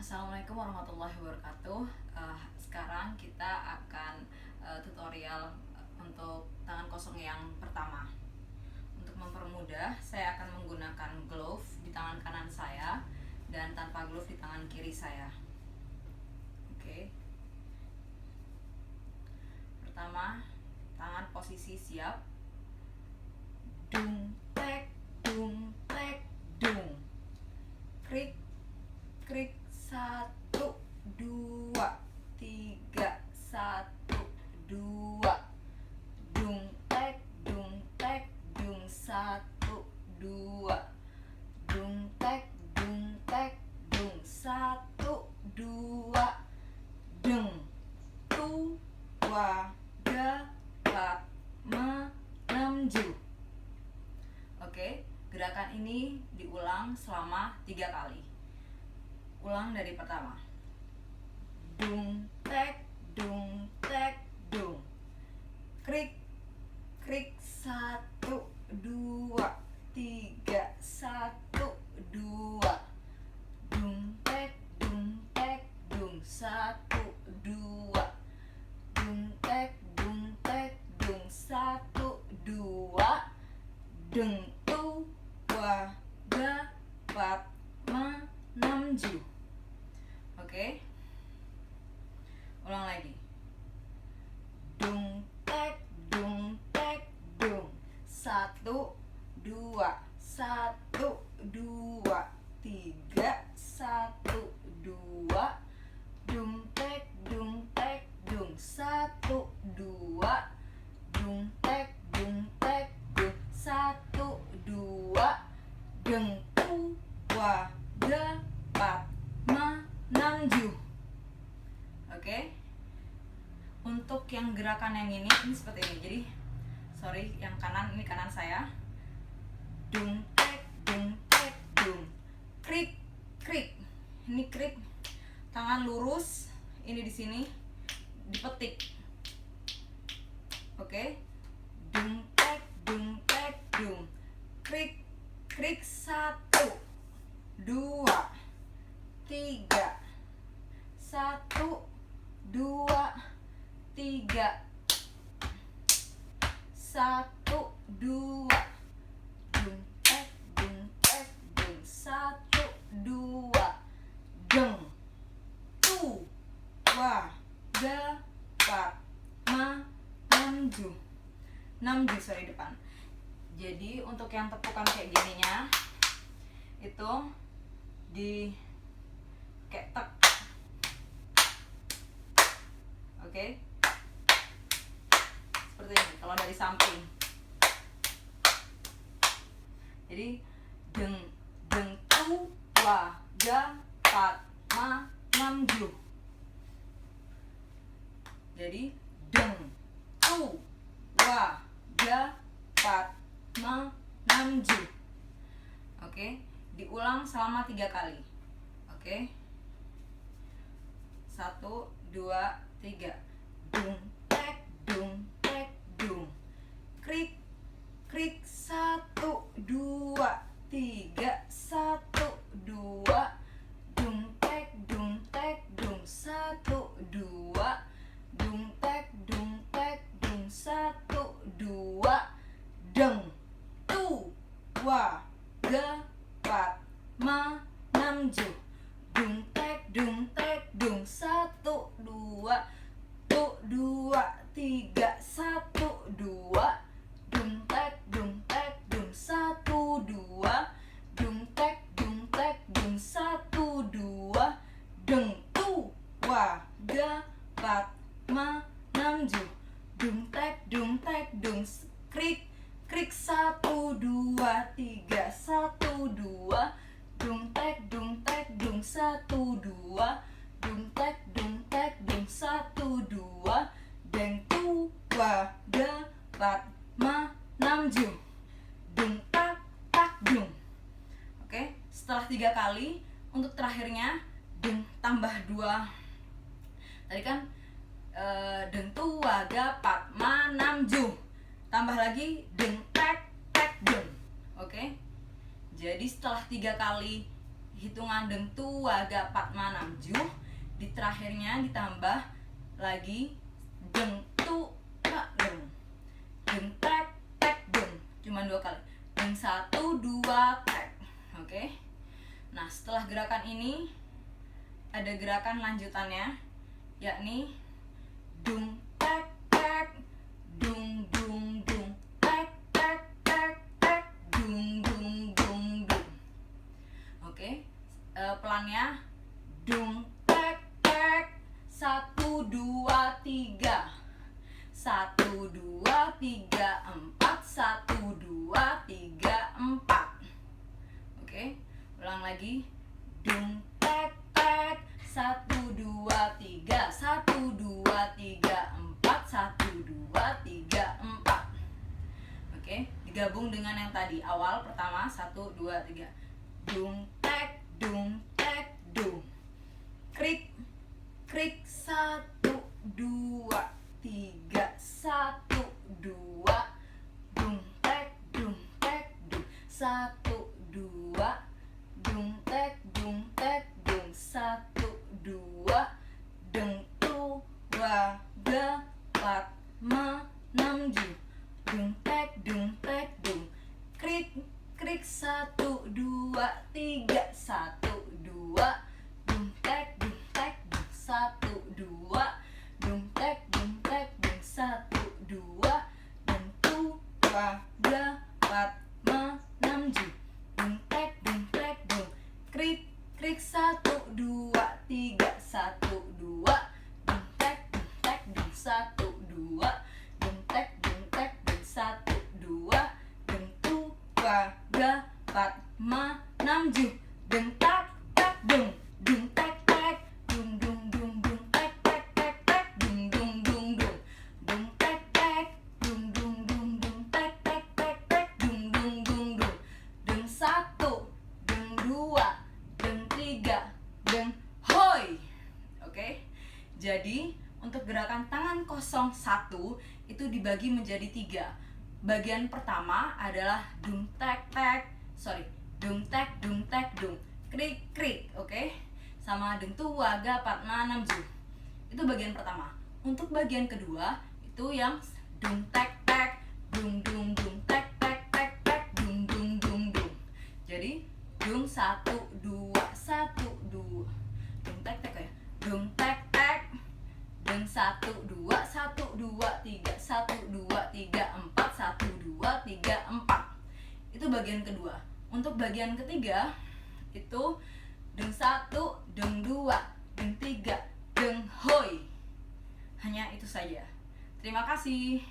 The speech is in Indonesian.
Assalamualaikum warahmatullahi wabarakatuh. Sekarang kita akan tutorial untuk tangan kosong yang pertama. Untuk mempermudah, saya akan menggunakan glove di tangan kanan saya dan tanpa glove di tangan kiri saya. Oke. Pertama, tangan posisi siap. Dung tek dung tek dung. Krik krik, 1 2 3, 1 2. Dung tek dung, 1 2. Dung tek dung, 1 2. Deng tu wa ga pat ma nem ju. Oke, gerakan ini diulang selama 3 kali. Ulang dari pertama. Dung tek dung, krik krik, 1 2 3, 1 2. Dung tek dung, 1 2. Dung tek dung, 1 2. Deng tu wa ga pat ma nem ju. Oke. Ulang lagi. Dung tek dung, 1 2, 1 2 3, 1 2. Dung tek dung, 1 2. Dung tek dung, 1 2. Deng tu wa ga pat ma nem ju. Oke. Untuk yang gerakan yang ini seperti ini. Jadi yang kanan, ini kanan saya. Dung tek dung, krik krik. Ini krik, tangan lurus, ini di sini dipetik. Oke. Dung tek dung, krik krik, 1 2 3, 1 2 3, 1 2. Dung tek dung, 1 2. Deng tu wa ga pat ma nem ju. 6 ju sorry depan. Jadi untuk yang tepukan kayak gininya itu di kayak tek. Oke. Seperti ini kalau dari samping. Jadi deng tu wa ga pat ma nem ju. Jadi deng tu wa ga pat ma nem ju. Oke, diulang selama 3 kali. Oke. 1 2 3. Dung tek dung, krik krik, 1 2 3, 1 2. Dung tek dung, 1 2. Dung tek dung, 1 2. Deng tu wa ga pat ma nem ju. Dung tek dung, 1 2 2 3, 1 2. Dung tek dung, 1 2. Dung tek dung, 1 2. Deng tu wa ga pat ma nem ju. Dung tek dung, krik krik, 1 2 3, 1 2. Dung tek dung, 1 2. Dung tek dung, 1 2. Deng tu wa ga pat ma nem ju. Dung tak tak dung. Oke, setelah 3 kali, untuk terakhirnya deng tambah 2. Tadi kan deng tu wa ga pat ma nem ju. Tambah lagi deng tek tek deng. Oke. Jadi setelah 3 kali hitungan deng tua ga pat manam ju, di terakhirnya ditambah lagi deng tu ga deng, deng tek tek deng, cuma 2 kali, deng 1 2 tek. Oke. Nah, setelah gerakan ini ada gerakan lanjutannya, yakni dung tek tek, dung dung dung, tek tek tek tek, dung dung dung dung. Oke, pelannya dung tek tek, 1 2 3, 1 2 3 4, 1 2 3 4. Oke, ulang lagi, dung tek tek, 1 2 3, 1 2 3 4, 1 2 3 4. Oke, digabung dengan yang tadi awal pertama 1 2 3, dung tek dung, krik krik, 1 2 3, 1 2, dung tek dung, 1 2, dung tek dung, 1 2, deng tu wa ga pat ma nam ju, dung tek dung, krik krik, 1 2 3, 1 2, dung tek dung, 1 2, dung tek dung, 1 2, deng tu wa ga pat ma nam ju, dung tek dung, krik krik, 1 2 3, 1 2, dung tek dung, 1 2, dung tek dung, 1 2, deng tu wa ga pat ma nam ju, deng tak tak dung, dung tek tek, dung dung dung dung, tek tek tek tek, dung dung dung dung, dung tek tek, dung dung dung dung, tek tek tek tek, dung dung dung dung, deng 1, deng 2, deng 3, deng hoi. Oke. Jadi untuk gerakan tangan kosong 1 itu dibagi menjadi 3. Bagian pertama adalah dung tek tek, dung tek dung, krik krik, oke? Sama deng tua ga pat ma nam ju. Itu bagian pertama. Untuk bagian kedua itu yang dung tek tek, dung dung dung, tek tek tek tek, dung dung dung dung. Jadi dung 1 2 1 2, dung tek tek ya, dung tek tek, deng 1 2 1 2 3, 1 2 3 4, 1 2 3 4. Itu bagian kedua. Untuk bagian ketiga itu deng 1, deng 2, deng 3, deng hoi. Hanya itu saja. Terima kasih.